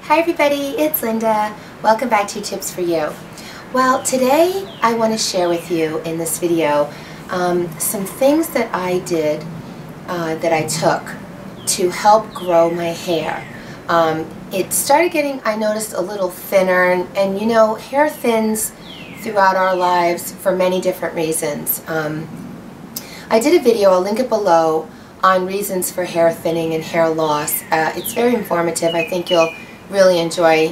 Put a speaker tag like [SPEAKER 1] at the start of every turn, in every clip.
[SPEAKER 1] Hi everybody, it's Linda. Welcome back to Tips for You. Well, today I want to share with you in this video some things that I did, that I took to help grow my hair. It started getting, I noticed, a little thinner, and you know, hair thins throughout our lives for many different reasons. I did a video, I'll link it below, on reasons for hair thinning and hair loss. It's very informative. I think you'll really enjoy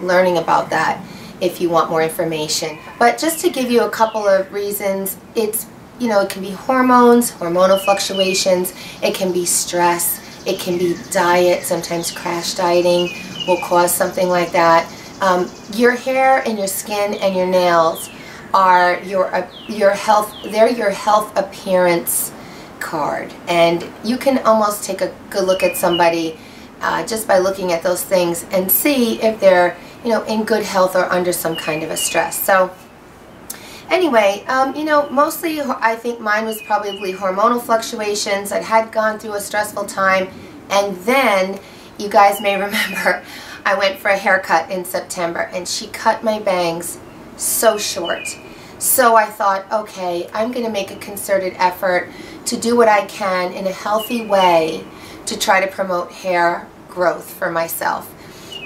[SPEAKER 1] learning about that if you want more information. But just to give you a couple of reasons, it's, you know, it can be hormones, hormonal fluctuations, it can be stress, it can be diet. Sometimes crash dieting will cause something like that. Your hair and your skin and your nails are your health, they're your health appearance card, and you can almost take a good look at somebody just by looking at those things and see if they're, you know, in good health or under some kind of a stress. So anyway, you know, mostly I think mine was probably hormonal fluctuations. I had gone through a stressful time, and then you guys may remember I went for a haircut in September and she cut my bangs so short. So I thought, okay, I'm going to make a concerted effort to do what I can in a healthy way to try to promote hair growth for myself.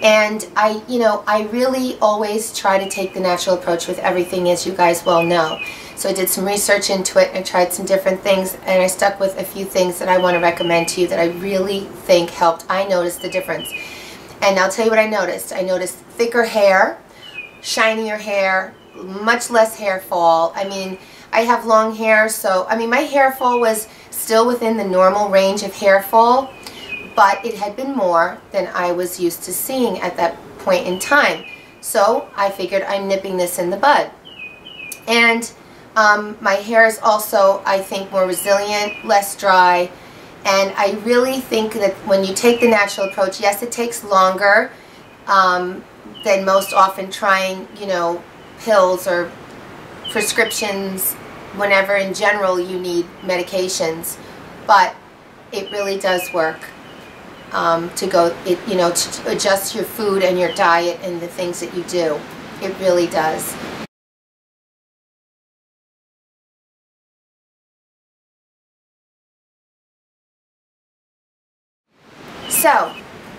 [SPEAKER 1] And I really always try to take the natural approach with everything, as you guys well know. So I did some research into it and tried some different things, and I stuck with a few things that I want to recommend to you that I really think helped. I noticed the difference. And I'll tell you what I noticed. I noticed thicker hair, shinier hair, much less hair fall. I mean, I have long hair, so I mean my hair fall was still within the normal range of hair fall, but it had been more than I was used to seeing at that point in time. So I figured I'm nipping this in the bud. And my hair is also, I think, more resilient, less dry, and I really think that when you take the natural approach, yes, it takes longer than most often trying, you know, pills or prescriptions whenever in general you need medications, but it really does work to adjust your food and your diet and the things that you do. It really does. So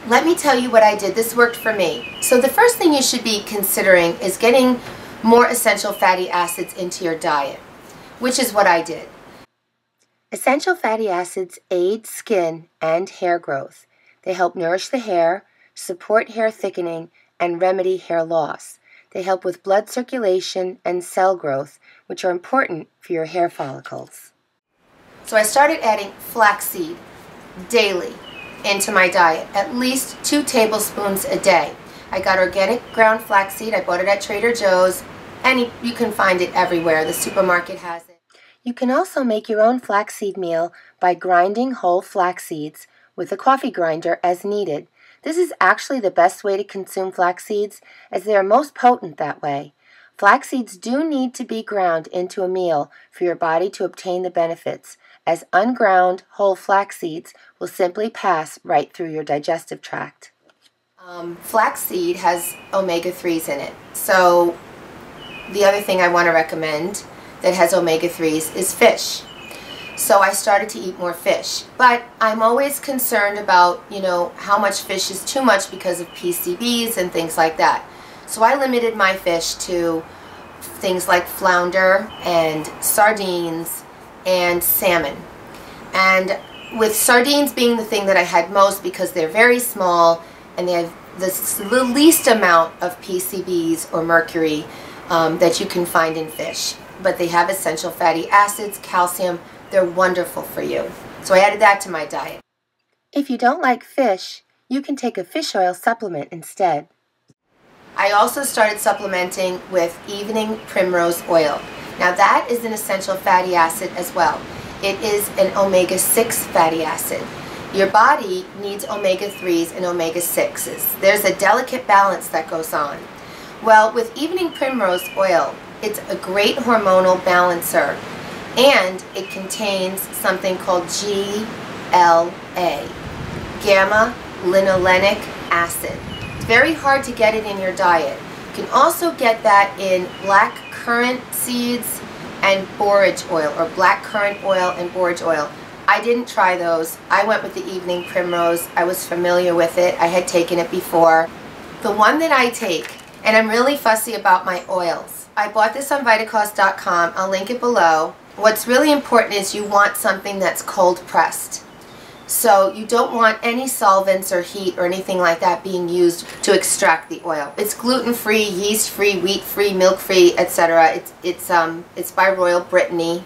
[SPEAKER 1] let me tell you what I did. This worked for me. So the first thing you should be considering is getting more essential fatty acids into your diet, which is what I did. Essential fatty acids aid skin and hair growth. They help nourish the hair, support hair thickening, and remedy hair loss. They help with blood circulation and cell growth, which are important for your hair follicles. So I started adding flaxseed daily into my diet, at least 2 tablespoons a day. I got organic ground flaxseed. I bought it at Trader Joe's, and you can find it everywhere. The supermarket has it. You can also make your own flaxseed meal by grinding whole flax seeds with a coffee grinder as needed. This is actually the best way to consume flax seeds, as they are most potent that way. Flax seeds do need to be ground into a meal for your body to obtain the benefits, as unground whole flax seeds will simply pass right through your digestive tract. Flaxseed has omega-3s in it. So the other thing I want to recommend that has omega-3s is fish. So I started to eat more fish. But I'm always concerned about, you know, how much fish is too much because of PCBs and things like that. So I limited my fish to things like flounder and sardines and salmon. And with sardines being the thing that I had most because they're very small and they have the least amount of PCBs or mercury that you can find in fish. But they have essential fatty acids, calcium. They're wonderful for you. So I added that to my diet. If you don't like fish, you can take a fish oil supplement instead. I also started supplementing with evening Primrose Oil. Now that is an essential fatty acid as well. It is an omega-6 fatty acid. Your body needs omega-3s and omega-6s. There's a delicate balance that goes on. Well, with evening Primrose Oil, it's a great hormonal balancer, and it contains something called GLA, gamma linolenic acid. very hard to get it in your diet. You can also get that in black currant seeds and borage oil, or black currant oil and borage oil. I didn't try those. I went with the evening primrose. I was familiar with it. I had taken it before. The one that I take, and I'm really fussy about my oils. I bought this on Vitacost.com. I'll link it below. What's really important is you want something that's cold pressed. So you don't want any solvents or heat or anything like that being used to extract the oil. It's gluten-free, yeast-free, wheat-free, milk-free, etc. It's by Royal Brittany.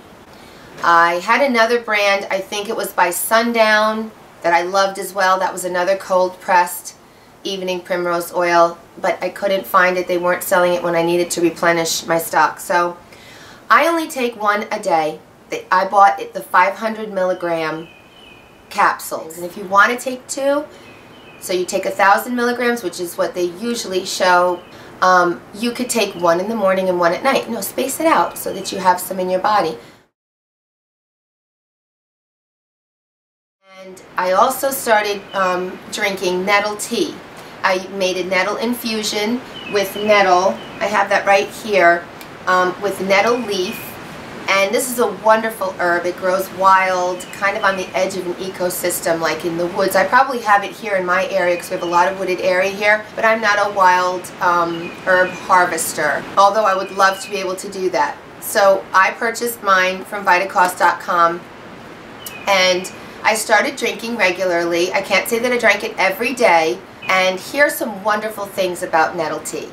[SPEAKER 1] I had another brand, I think it was by Sundown, that I loved as well. That was another cold-pressed evening primrose oil, but I couldn't find it. They weren't selling it when I needed to replenish my stock. So I only take one a day. I bought it the 500 milligram capsules. And if you want to take two, so you take 1,000 milligrams, which is what they usually show, you could take one in the morning and one at night. No, space it out so that you have some in your body. And I also started drinking nettle tea. I made a nettle infusion with nettle. I have that right here, with nettle leaf. And this is a wonderful herb. It grows wild, kind of on the edge of an ecosystem, like in the woods. I probably have it here in my area because we have a lot of wooded area here, but I'm not a wild herb harvester, although I would love to be able to do that. So I purchased mine from Vitacost.com, and I started drinking regularly. I can't say that I drank it every day, and here are some wonderful things about nettle tea.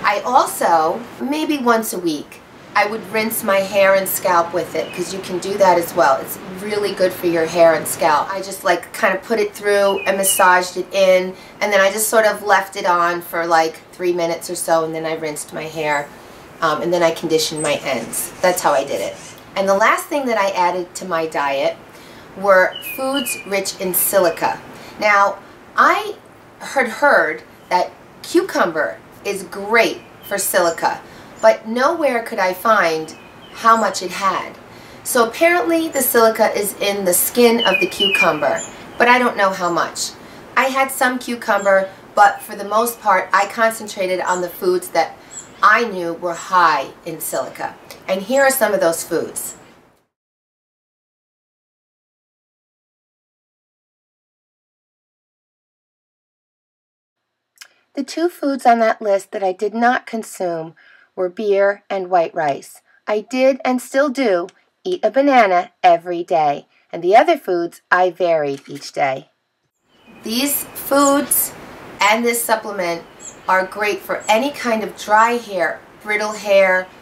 [SPEAKER 1] I also, maybe once a week, I would rinse my hair and scalp with it, because you can do that as well. It's really good for your hair and scalp. I just like kind of put it through and massaged it in, and then I just sort of left it on for like 3 minutes or so, and then I rinsed my hair, and then I conditioned my ends. That's how I did it. And the last thing that I added to my diet were foods rich in silica. Now, I had heard that cucumber is great for silica, but nowhere could I find how much it had. So apparently the silica is in the skin of the cucumber, but I don't know how much. I had some cucumber, but for the most part I concentrated on the foods that I knew were high in silica. And here are some of those foods. The two foods on that list that I did not consume were beer and white rice. I did, and still do, eat a banana every day, and the other foods I varied each day. These foods and this supplement are great for any kind of dry hair,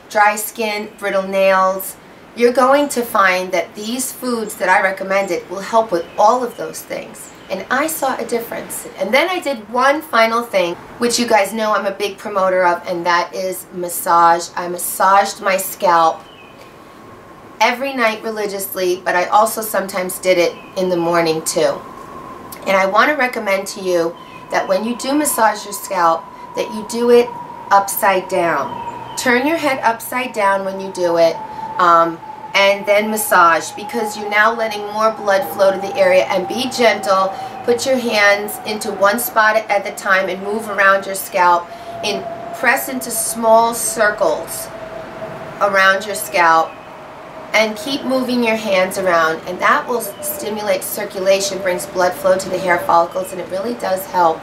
[SPEAKER 1] dry skin, brittle nails. You're going to find that these foods that I recommended will help with all of those things. And I saw a difference. And then I did one final thing, which you guys know I'm a big promoter of, and that is massage. I massaged my scalp every night religiously, but I also sometimes did it in the morning too. And I want to recommend to you that when you do massage your scalp, that you do it upside down. Turn your head upside down when you do it, and then massage, because you're now letting more blood flow to the area. And be gentle. Put your hands into one spot at a time and move around your scalp, and press into small circles around your scalp, and keep moving your hands around, and that will stimulate circulation, brings blood flow to the hair follicles, and it really does help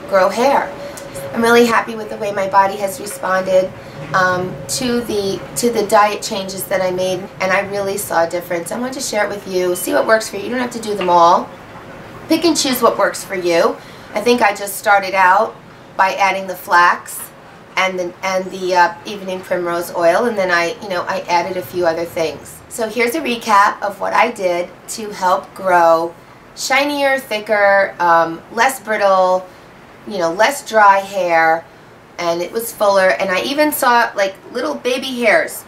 [SPEAKER 1] grow hair. I'm really happy with the way my body has responded to the diet changes that I made, and I really saw a difference. I wanted to share it with you. See what works for you. You don't have to do them all. Pick and choose what works for you. I think I just started out by adding the flax the evening primrose oil, and then I added a few other things. So here's a recap of what I did to help grow shinier, thicker, less brittle, less dry hair, and it was fuller. And I even saw like little baby hairs.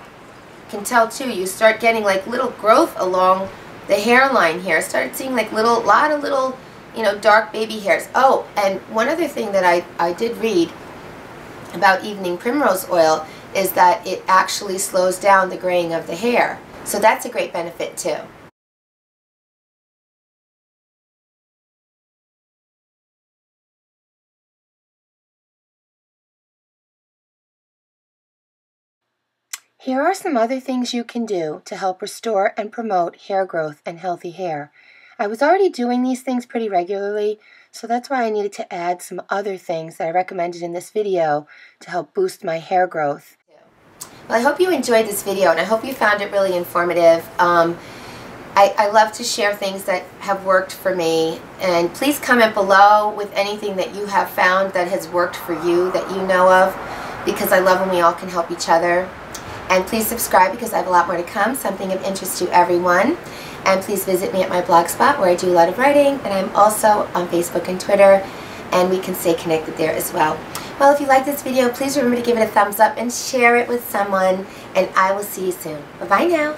[SPEAKER 1] You can tell too. You start getting like little growth along the hairline here. I started seeing like lot of little, dark baby hairs. Oh, and one other thing that I did read about evening primrose oil is that it actually slows down the graying of the hair. So that's a great benefit too. Here are some other things you can do to help restore and promote hair growth and healthy hair. I was already doing these things pretty regularly, so that's why I needed to add some other things that I recommended in this video to help boost my hair growth. Well, I hope you enjoyed this video, and I hope you found it really informative. I love to share things that have worked for me, and please comment below with anything that you have found that has worked for you that you know of, because I love when we all can help each other. And please subscribe because I have a lot more to come, something of interest to everyone. And please visit me at my blog spot where I do a lot of writing, and I'm also on Facebook and Twitter, and we can stay connected there as well. Well, if you like this video, please remember to give it a thumbs up and share it with someone, and I will see you soon. Bye-bye now.